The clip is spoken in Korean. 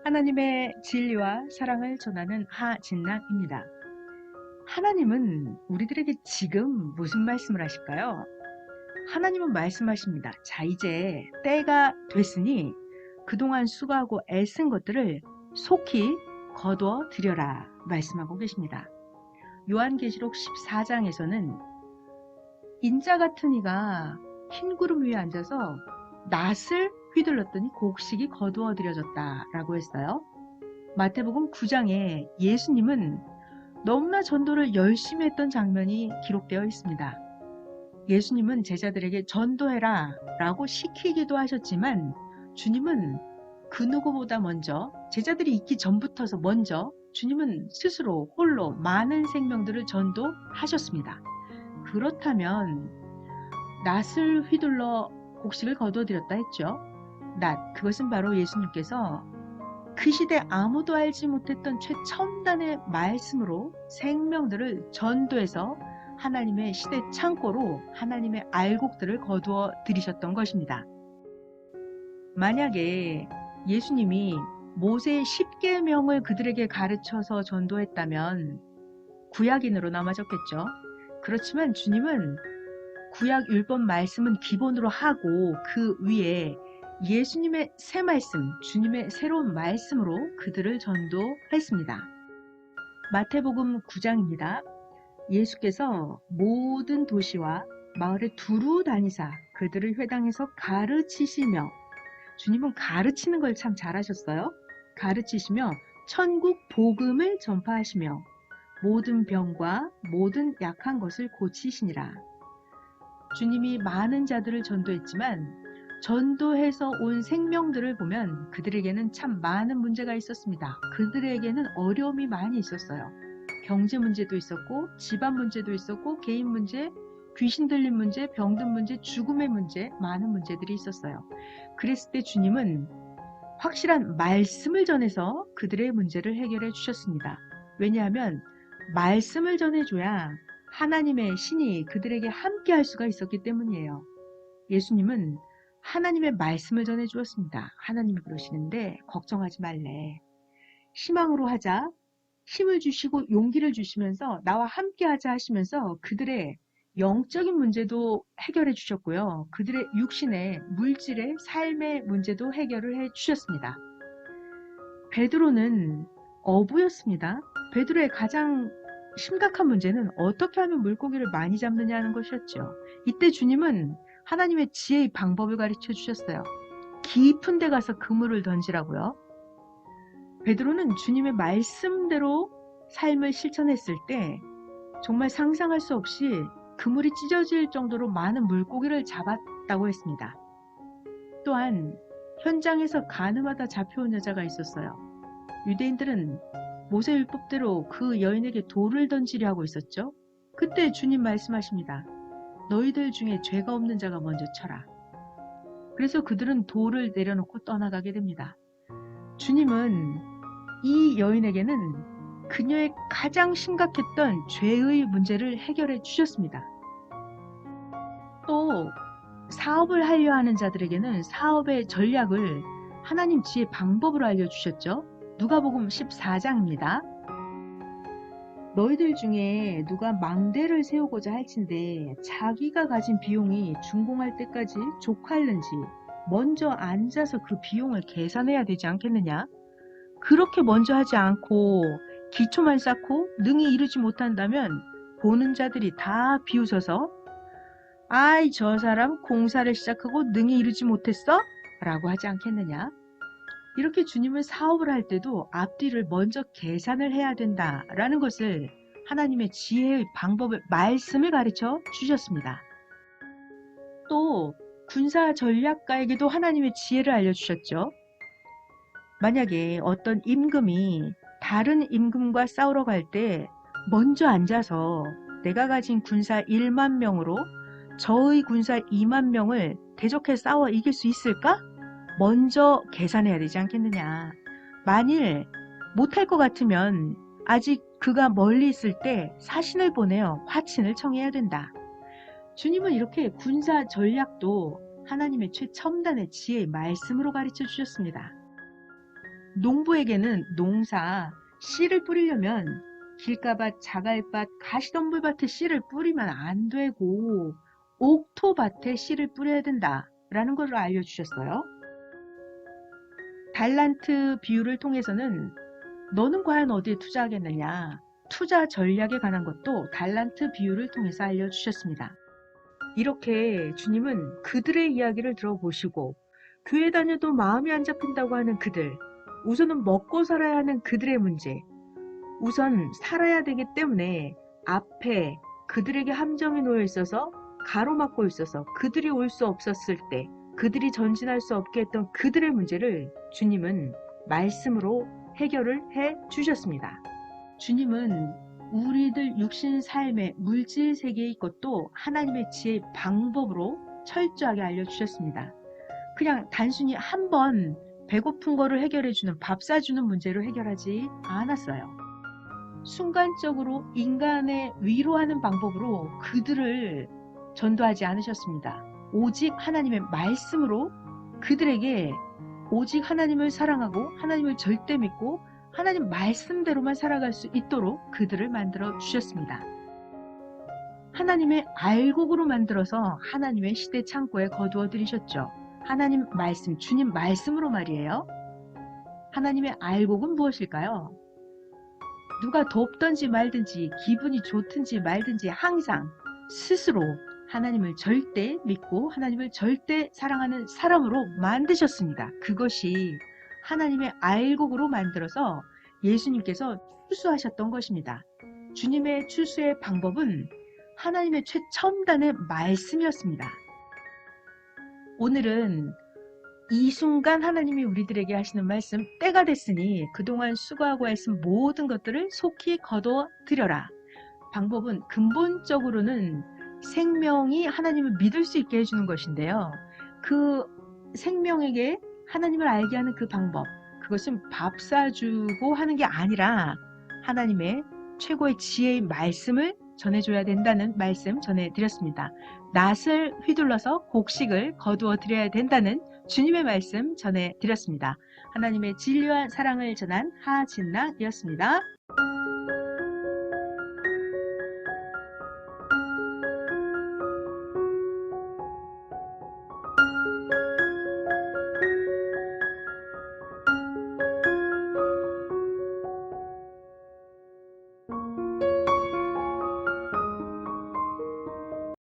하나님의 진리와 사랑을 전하는 하진락입니다. 하나님은 우리들에게 지금 무슨 말씀을 하실까요? 하나님은 말씀하십니다. 자, 이제 때가 됐으니 그동안 수고하고 애쓴 것들을 속히 거두어 드려라 말씀하고 계십니다. 요한계시록 14장에서는 인자 같은 이가 흰 구름 위에 앉아서 낫을 휘둘렀더니 곡식이 거두어 드려졌다라고 했어요. 마태복음 9장에 예수님은 너무나 전도를 열심히 했던 장면이 기록되어 있습니다. 예수님은 제자들에게 전도해라 라고 시키기도 하셨지만 주님은 그 누구보다 먼저 제자들이 있기 전부터서 먼저 주님은 스스로 홀로 많은 생명들을 전도하셨습니다. 그렇다면 낫을 휘둘러 곡식을 거두어드렸다 했죠. 낫, 그것은 바로 예수님께서 그 시대 아무도 알지 못했던 최첨단의 말씀으로 생명들을 전도해서 하나님의 시대 창고로 하나님의 알곡들을 거두어 들이셨던 것입니다. 만약에 예수님이 모세의 10계명을 그들에게 가르쳐서 전도했다면 구약인으로 남아졌겠죠. 그렇지만 주님은 구약 율법 말씀은 기본으로 하고 그 위에 예수님의 새 말씀, 주님의 새로운 말씀으로 그들을 전도했습니다. 마태복음 9장입니다. 예수께서 모든 도시와 마을에 두루 다니사 그들을 회당에서 가르치시며, 주님은 가르치는 걸 참 잘하셨어요. 가르치시며 천국 복음을 전파하시며 모든 병과 모든 약한 것을 고치시니라. 주님이 많은 자들을 전도했지만 전도해서 온 생명들을 보면 그들에게는 참 많은 문제가 있었습니다. 그들에게는 어려움이 많이 있었어요. 경제 문제도 있었고, 집안 문제도 있었고, 개인 문제, 귀신 들린 문제, 병든 문제, 죽음의 문제, 많은 문제들이 있었어요. 그랬을 때 주님은 확실한 말씀을 전해서 그들의 문제를 해결해 주셨습니다. 왜냐하면 말씀을 전해줘야 하나님의 신이 그들에게 함께 할 수가 있었기 때문이에요. 예수님은 하나님의 말씀을 전해 주었습니다. 하나님이 그러시는데 걱정하지 말래. 희망으로 하자. 힘을 주시고 용기를 주시면서 나와 함께 하자 하시면서 그들의 영적인 문제도 해결해 주셨고요. 그들의 육신의 물질의 삶의 문제도 해결을 해 주셨습니다. 베드로는 어부였습니다. 베드로의 가장 심각한 문제는 어떻게 하면 물고기를 많이 잡느냐는 것이었죠. 이때 주님은 하나님의 지혜의 방법을 가르쳐 주셨어요. 깊은 데 가서 그물을 던지라고요. 베드로는 주님의 말씀대로 삶을 실천했을 때 정말 상상할 수 없이 그물이 찢어질 정도로 많은 물고기를 잡았다고 했습니다. 또한 현장에서 가늠하다 잡혀온 여자가 있었어요. 유대인들은 모세율법대로 그 여인에게 돌을 던지려 하고 있었죠. 그때 주님 말씀하십니다. 너희들 중에 죄가 없는 자가 먼저 쳐라. 그래서 그들은 돌을 내려놓고 떠나가게 됩니다. 주님은 이 여인에게는 그녀의 가장 심각했던 죄의 문제를 해결해 주셨습니다. 또 사업을 하려 하는 자들에게는 사업의 전략을 하나님 지혜 방법으로 알려주셨죠. 누가복음 14장입니다. 너희들 중에 누가 망대를 세우고자 할진대 자기가 가진 비용이 준공할 때까지 족할는지 먼저 앉아서 그 비용을 계산해야 되지 않겠느냐? 그렇게 먼저 하지 않고 기초만 쌓고 능히 이루지 못한다면 보는 자들이 다 비웃어서 아이 저 사람 공사를 시작하고 능히 이루지 못했어? 라고 하지 않겠느냐? 이렇게 주님은 사업을 할 때도 앞뒤를 먼저 계산을 해야 된다라는 것을 하나님의 지혜의 방법을 말씀을 가르쳐 주셨습니다. 또 군사 전략가에게도 하나님의 지혜를 알려주셨죠. 만약에 어떤 임금이 다른 임금과 싸우러 갈 때 먼저 앉아서 내가 가진 군사 1만 명으로 저의 군사 2만 명을 대적해 싸워 이길 수 있을까? 먼저 계산해야 되지 않겠느냐. 만일 못할 것 같으면 아직 그가 멀리 있을 때 사신을 보내어 화친을 청해야 된다. 주님은 이렇게 군사 전략도 하나님의 최첨단의 지혜의 말씀으로 가르쳐 주셨습니다. 농부에게는 농사 씨를 뿌리려면 길가밭, 자갈밭, 가시덤불밭에 씨를 뿌리면 안 되고 옥토밭에 씨를 뿌려야 된다라는 것을 알려주셨어요. 달란트 비유를 통해서는 너는 과연 어디에 투자하겠느냐? 투자 전략에 관한 것도 달란트 비유를 통해서 알려주셨습니다. 이렇게 주님은 그들의 이야기를 들어보시고 교회 다녀도 마음이 안 잡힌다고 하는 그들, 우선은 먹고 살아야 하는 그들의 문제, 우선 살아야 되기 때문에 앞에 그들에게 함정이 놓여 있어서 가로막고 있어서 그들이 올 수 없었을 때 그들이 전진할 수 없게 했던 그들의 문제를 주님은 말씀으로 해결을 해 주셨습니다. 주님은 우리들 육신 삶의 물질 세계의 것도 하나님의 지혜의 방법으로 철저하게 알려주셨습니다. 그냥 단순히 한 번 배고픈 거를 해결해주는 밥 사주는 문제로 해결하지 않았어요. 순간적으로 인간의 위로하는 방법으로 그들을 전도하지 않으셨습니다. 오직 하나님의 말씀으로 그들에게 오직 하나님을 사랑하고 하나님을 절대 믿고 하나님 말씀대로만 살아갈 수 있도록 그들을 만들어 주셨습니다. 하나님의 알곡으로 만들어서 하나님의 시대 창고에 거두어 들이셨죠. 하나님 말씀, 주님 말씀으로 말이에요. 하나님의 알곡은 무엇일까요? 누가 돕든지 말든지 기분이 좋든지 말든지 항상 스스로 하나님을 절대 믿고 하나님을 절대 사랑하는 사람으로 만드셨습니다. 그것이 하나님의 알곡으로 만들어서 예수님께서 출수하셨던 것입니다. 주님의 출수의 방법은 하나님의 최첨단의 말씀이었습니다. 오늘은 이 순간 하나님이 우리들에게 하시는 말씀, 때가 됐으니 그동안 수고하고 애쓴 모든 것들을 속히 거두어 드려라. 방법은 근본적으로는 생명이 하나님을 믿을 수 있게 해주는 것인데요. 그 생명에게 하나님을 알게 하는 그 방법, 그것은 밥 사주고 하는 게 아니라 하나님의 최고의 지혜의 말씀을 전해줘야 된다는 말씀 전해드렸습니다. 낫을 휘둘러서 곡식을 거두어 드려야 된다는 주님의 말씀 전해드렸습니다. 하나님의 진리와 사랑을 전한 하진나이었습니다.